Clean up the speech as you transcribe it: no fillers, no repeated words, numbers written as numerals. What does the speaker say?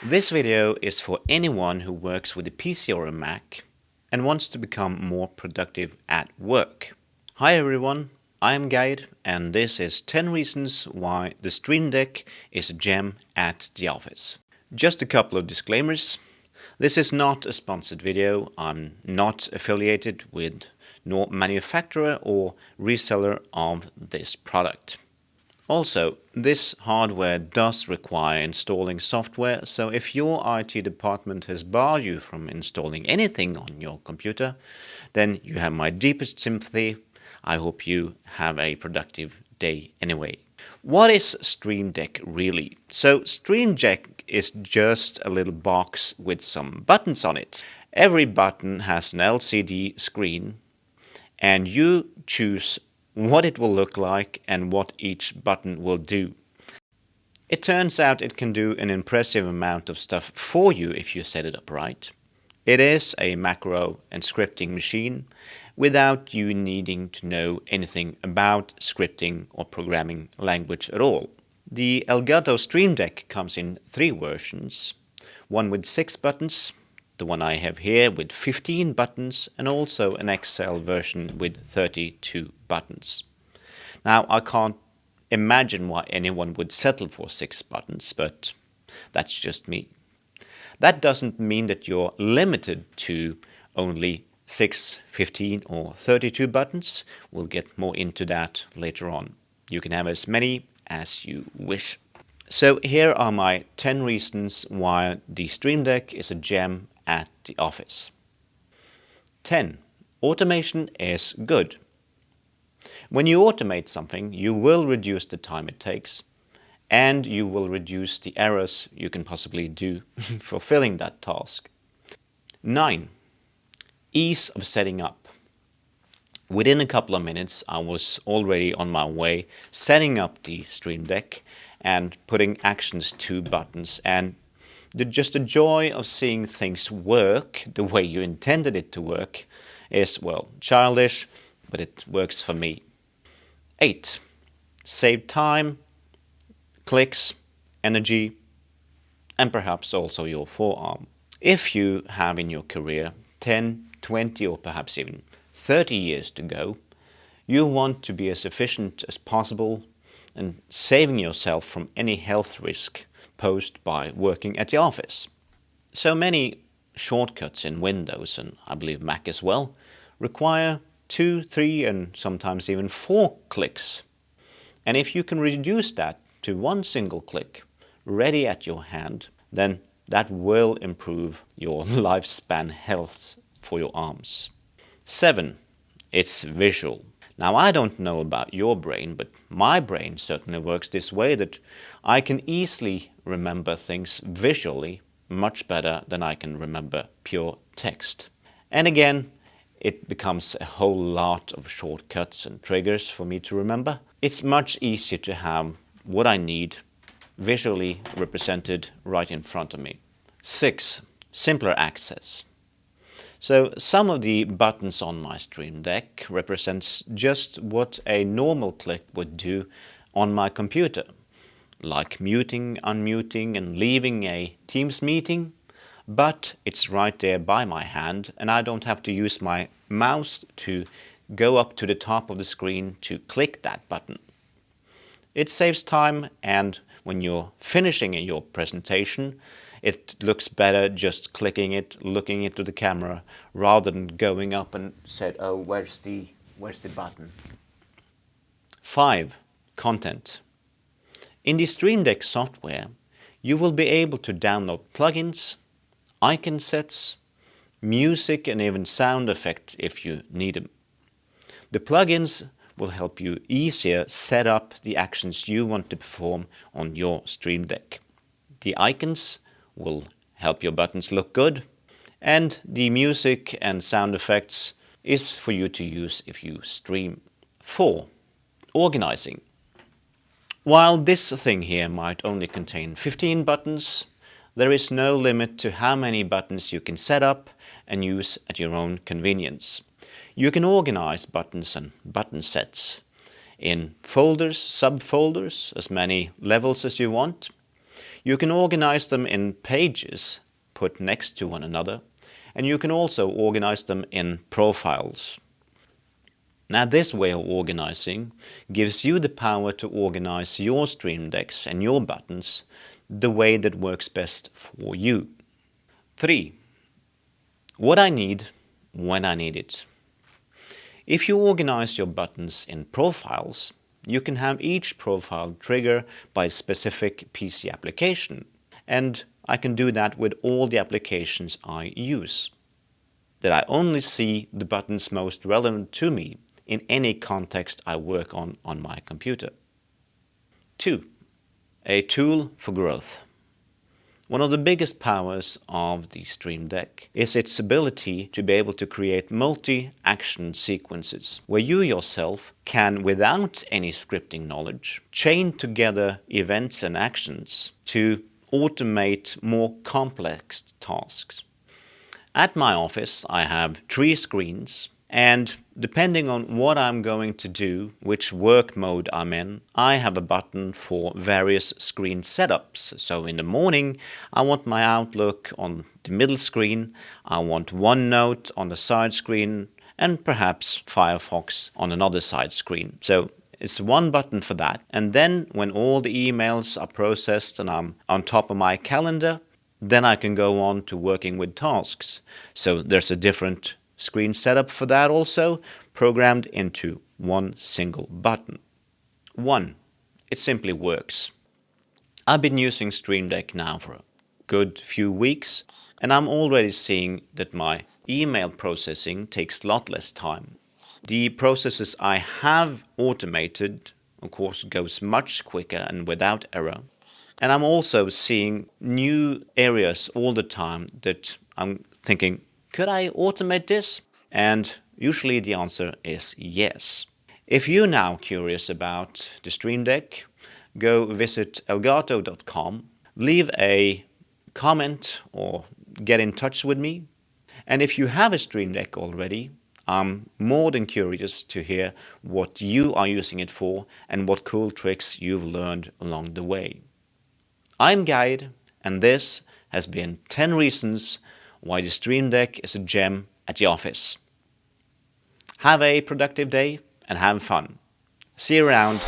This video is for anyone who works with a PC or a Mac and wants to become more productive at work. Hi everyone, I am Guide and this is 10 reasons why the Stream Deck is a gem at the office. Just a couple of disclaimers. This is not a sponsored video. I'm not affiliated with nor manufacturer or reseller of this product. Also, this hardware does require installing software, so if your IT department has barred you from installing anything on your computer, then you have my deepest sympathy. I hope you have a productive day anyway. What is Stream Deck really? So Stream Deck is just a little box with some buttons on it. Every button has an LCD screen and you choose what it will look like and what each button will do. It turns out it can do an impressive amount of stuff for you if you set it up right. It is a macro and scripting machine without you needing to know anything about scripting or programming language at all. The Elgato Stream Deck comes in 3 versions, one with 6 buttons, the one I have here with 15 buttons, and also an XL version with 32 buttons. Now, I can't imagine why anyone would settle for 6 buttons, but that's just me. That doesn't mean that you're limited to only 6, 15 or 32 buttons. We'll get more into that later on. You can have as many as you wish. So here are my 10 reasons why the Stream Deck is a gem at the office. 10. Automation is good. When you automate something, you will reduce the time it takes, and you will reduce the errors you can possibly do fulfilling that task. 9. Ease of setting up. Within a couple of minutes, I was already on my way setting up the Stream Deck and putting actions to buttons, and just the joy of seeing things work the way you intended it to work is, well, childish, but it works for me. 8. Save time, clicks, energy, and perhaps also your forearm. If you have in your career 10, 20 or perhaps even 30 years to go, you want to be as efficient as possible and saving yourself from any health risk posed by working at the office. So many shortcuts in Windows, and I believe Mac as well, require 2, 3 and sometimes even 4 clicks. And if you can reduce that to one single click, ready at your hand, then that will improve your lifespan health for your arms. 7. It's visual. Now, I don't know about your brain, but my brain certainly works this way, that I can easily remember things visually much better than I can remember pure text. And again, it becomes a whole lot of shortcuts and triggers for me to remember. It's much easier to have what I need visually represented right in front of me. 6. Simpler access. So some of the buttons on my Stream Deck represents just what a normal click would do on my computer, like muting, unmuting and leaving a Teams meeting, but it's right there by my hand and I don't have to use my mouse to go up to the top of the screen to click that button. It saves time, and when you're finishing your presentation, it looks better just clicking it, looking into the camera, rather than going up and said, oh, where's the button? 5. Content. In the Stream Deck software, you will be able to download plugins, icon sets, music and even sound effects if you need them. The plugins will help you easier set up the actions you want to perform on your Stream Deck. The icons will help your buttons look good, and the music and sound effects is for you to use if you stream. 4. Organizing. While this thing here might only contain 15 buttons, there is no limit to how many buttons you can set up and use at your own convenience. You can organize buttons and button sets in folders, subfolders, as many levels as you want. You can organize them in pages put next to one another, and you can also organize them in profiles. Now, this way of organizing gives you the power to organize your stream decks and your buttons the way that works best for you. 3. What I need when I need it. If you organize your buttons in profiles, you can have each profile trigger by a specific PC application, and I can do that with all the applications I use. That I only see the buttons most relevant to me in any context I work on my computer. 2. A tool for growth. One of the biggest powers of the Stream Deck is its ability to be able to create multi-action sequences, where you yourself can, without any scripting knowledge, chain together events and actions to automate more complex tasks. At my office, I have 3 screens, and depending on what I'm going to do, which work mode I'm in, I have a button for various screen setups. So in the morning, I want my Outlook on the middle screen, I want OneNote on the side screen, and perhaps Firefox on another side screen. So it's one button for that. And then when all the emails are processed and I'm on top of my calendar, then I can go on to working with tasks. So there's a different screen setup for that also, programmed into one single button. 1. It simply works. I've been using Stream Deck now for a good few weeks, and I'm already seeing that my email processing takes a lot less time. The processes I have automated, of course, goes much quicker and without error. And I'm also seeing new areas all the time that I'm thinking, could I automate this? And usually the answer is yes. If you're now curious about the Stream Deck, go visit elgato.com, leave a comment or get in touch with me. And if you have a Stream Deck already, I'm more than curious to hear what you are using it for and what cool tricks you've learned along the way. I'm Guide, and this has been 10 reasons why the Stream Deck is a gem at the office. Have a productive day and have fun. See you around.